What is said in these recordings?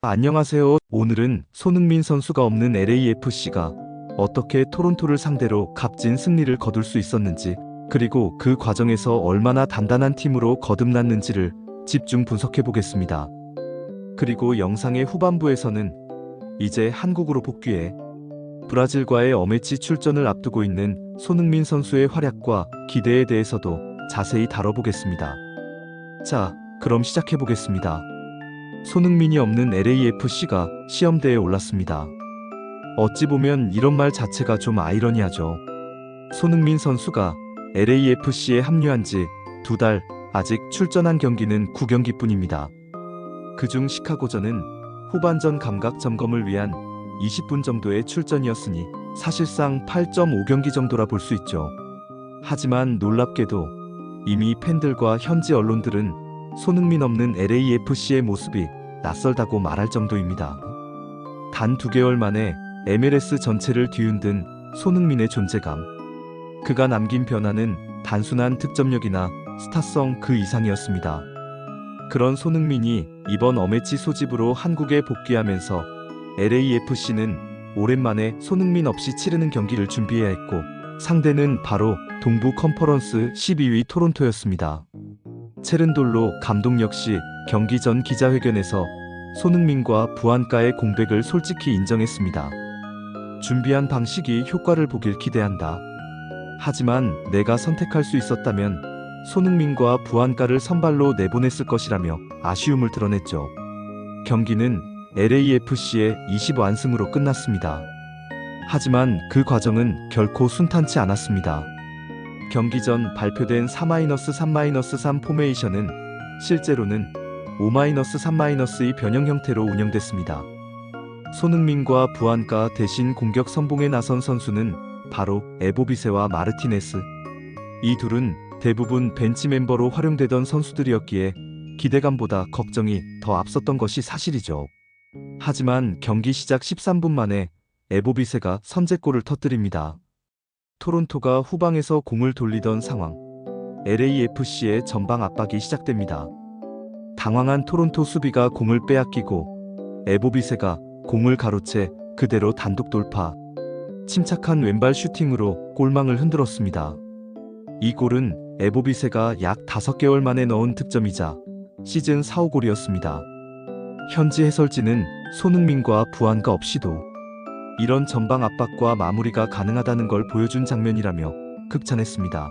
안녕하세요. 오늘은 손흥민 선수가 없는 LAFC가 어떻게 토론토를 상대로 값진 승리를 거둘 수 있었는지, 그리고 그 과정에서 얼마나 단단한 팀으로 거듭났는지를 집중 분석해 보겠습니다. 그리고 영상의 후반부에서는 이제 한국으로 복귀해 브라질과의 어매치 출전을 앞두고 있는 손흥민 선수의 활약과 기대에 대해서도 자세히 다뤄보겠습니다. 자, 그럼 시작해 보겠습니다. 손흥민이 없는 LAFC가 시험대에 올랐습니다. 어찌 보면 이런 말 자체가 좀 아이러니하죠. 손흥민 선수가 LAFC에 합류한 지 2달, 아직 출전한 경기는 9경기뿐입니다. 그중 시카고전은 후반전 감각 점검을 위한 20분 정도의 출전이었으니 사실상 8.5경기 정도라 볼 수 있죠. 하지만 놀랍게도 이미 팬들과 현지 언론들은 손흥민 없는 LAFC의 모습이 낯설다고 말할 정도입니다. 단 2개월 만에 MLS 전체를 뒤흔든 손흥민의 존재감. 그가 남긴 변화는 단순한 득점력이나 스타성 그 이상이었습니다. 그런 손흥민이 이번 어매치 소집으로 한국에 복귀하면서 LAFC는 오랜만에 손흥민 없이 치르는 경기를 준비해야 했고, 상대는 바로 동부 컨퍼런스 12위 토론토였습니다. 체른돌로 감독 역시 경기 전 기자회견에서 손흥민과 부안가의 공백을 솔직히 인정했습니다. 준비한 방식이 효과를 보길 기대한다. 하지만 내가 선택할 수 있었다면 손흥민과 부안가를 선발로 내보냈을 것이라며 아쉬움을 드러냈죠. 경기는 LAFC의 20완승으로 끝났습니다. 하지만 그 과정은 결코 순탄치 않았습니다. 경기 전 발표된 4-3-3 포메이션은 실제로는 5-3-2 변형 형태로 운영됐습니다. 손흥민과 부안가 대신 공격 선봉에 나선 선수는 바로 에보비세와 마르티네스. 이 둘은 대부분 벤치 멤버로 활용되던 선수들이었기에 기대감보다 걱정이 더 앞섰던 것이 사실이죠. 하지만 경기 시작 13분 만에 에보비세가 선제골을 터뜨립니다. 토론토가 후방에서 공을 돌리던 상황. LAFC의 전방 압박이 시작됩니다. 당황한 토론토 수비가 공을 빼앗기고 에보비세가 공을 가로채 그대로 단독 돌파. 침착한 왼발 슈팅으로 골망을 흔들었습니다. 이 골은 에보비세가 약 5개월 만에 넣은 득점이자 시즌 4-5골이었습니다. 현지 해설진은 손흥민과 부안가 없이도 이런 전방 압박과 마무리가 가능하다는 걸 보여준 장면이라며 극찬했습니다.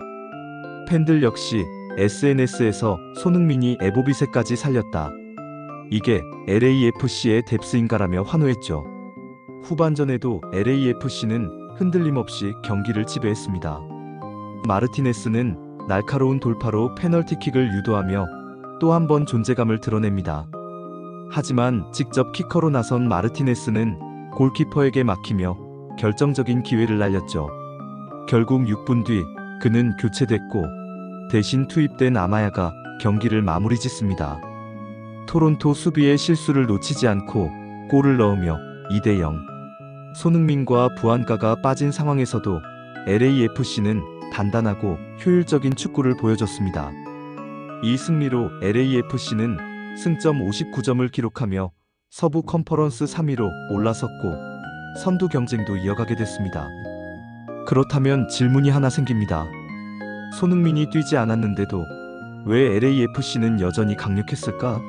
팬들 역시 SNS에서 손흥민이 에보비세까지 살렸다. 이게 LAFC의 뎁스인가라며 환호했죠. 후반전에도 LAFC는 흔들림 없이 경기를 지배했습니다. 마르티네스는 날카로운 돌파로 페널티킥을 유도하며 또 한 번 존재감을 드러냅니다. 하지만 직접 키커로 나선 마르티네스는 골키퍼에게 막히며 결정적인 기회를 날렸죠. 결국 6분 뒤 그는 교체됐고 대신 투입된 아마야가 경기를 마무리 짓습니다. 토론토 수비의 실수를 놓치지 않고 골을 넣으며 2-0. 손흥민과 부안가가 빠진 상황에서도 LAFC는 단단하고 효율적인 축구를 보여줬습니다. 이 승리로 LAFC는 승점 59점을 기록하며 서부 컨퍼런스 3위로 올라섰고 선두 경쟁도 이어가게 됐습니다. 그렇다면 질문이 하나 생깁니다. 손흥민이 뛰지 않았는데도 왜 LAFC는 여전히 강력했을까?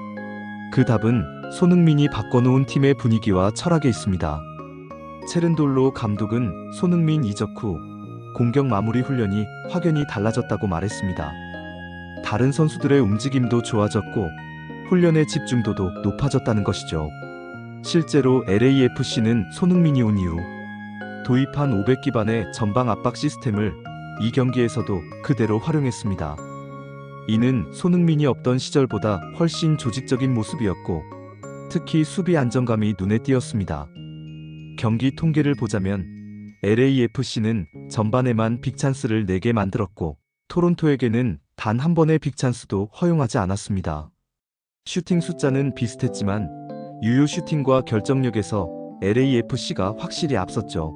그 답은 손흥민이 바꿔놓은 팀의 분위기와 철학에 있습니다. 체른돌로 감독은 손흥민 이적 후 공격 마무리 훈련이 확연히 달라졌다고 말했습니다. 다른 선수들의 움직임도 좋아졌고 훈련의 집중도도 높아졌다는 것이죠. 실제로 LAFC는 손흥민이 온 이후 도입한 500기반의 전방 압박 시스템을 이 경기에서도 그대로 활용했습니다. 이는 손흥민이 없던 시절보다 훨씬 조직적인 모습이었고 특히 수비 안정감이 눈에 띄었습니다. 경기 통계를 보자면 LAFC는 전반에만 빅찬스를 4개 만들었고 토론토에게는 단 한 번의 빅찬스도 허용하지 않았습니다. 슈팅 숫자는 비슷했지만 유효 슈팅과 결정력에서 LAFC가 확실히 앞섰죠.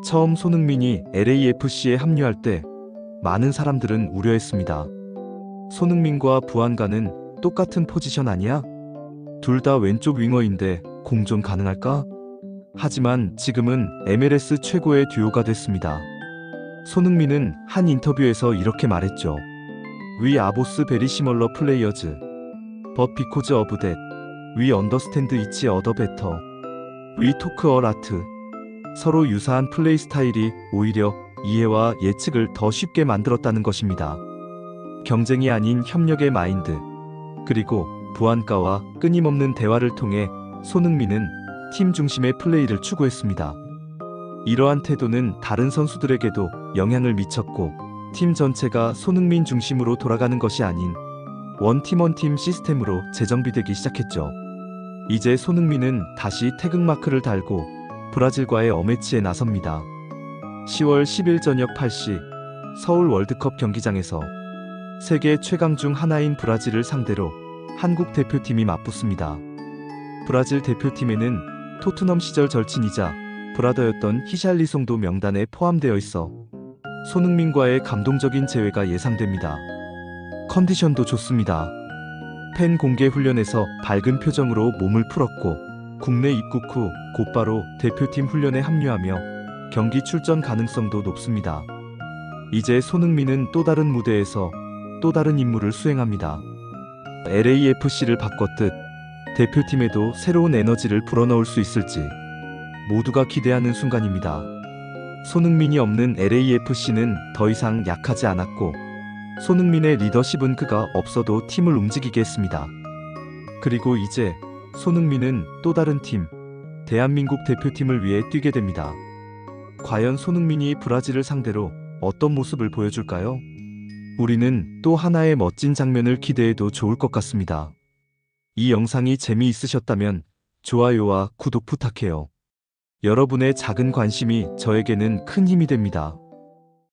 처음 손흥민이 LAFC에 합류할 때 많은 사람들은 우려했습니다. 손흥민과 부안가는 똑같은 포지션 아니야? 둘 다 왼쪽 윙어인데 공존 가능할까? 하지만 지금은 MLS 최고의 듀오가 됐습니다. 손흥민은 한 인터뷰에서 이렇게 말했죠. We are both very similar players. But because of that, we understand each other better. We talk a lot. 서로 유사한 플레이 스타일이 오히려 이해와 예측을 더 쉽게 만들었다는 것입니다. 경쟁이 아닌 협력의 마인드, 그리고 부안가와 끊임없는 대화를 통해 손흥민은 팀 중심의 플레이를 추구했습니다. 이러한 태도는 다른 선수들에게도 영향을 미쳤고 팀 전체가 손흥민 중심으로 돌아가는 것이 아닌 원팀 원팀 시스템으로 재정비되기 시작했죠. 이제 손흥민은 다시 태극마크를 달고 브라질과의 어매치에 나섭니다. 10월 10일 저녁 8시 서울 월드컵 경기장에서 세계 최강 중 하나인 브라질을 상대로 한국 대표팀이 맞붙습니다. 브라질 대표팀에는 토트넘 시절 절친이자 브라더였던 히샬리송도 명단에 포함되어 있어 손흥민과의 감동적인 재회가 예상됩니다. 컨디션도 좋습니다. 팬 공개 훈련에서 밝은 표정으로 몸을 풀었고 국내 입국 후 곧바로 대표팀 훈련에 합류하며 경기 출전 가능성도 높습니다. 이제 손흥민은 또 다른 무대에서 또 다른 임무를 수행합니다. LAFC를 바꿨듯 대표팀에도 새로운 에너지를 불어넣을 수 있을지 모두가 기대하는 순간입니다. 손흥민이 없는 LAFC는 더 이상 약하지 않았고 손흥민의 리더십은 그가 없어도 팀을 움직이게 했습니다. 그리고 이제 손흥민은 또 다른 팀, 대한민국 대표팀을 위해 뛰게 됩니다. 과연 손흥민이 브라질을 상대로 어떤 모습을 보여줄까요? 우리는 또 하나의 멋진 장면을 기대해도 좋을 것 같습니다. 이 영상이 재미있으셨다면 좋아요와 구독 부탁해요. 여러분의 작은 관심이 저에게는 큰 힘이 됩니다.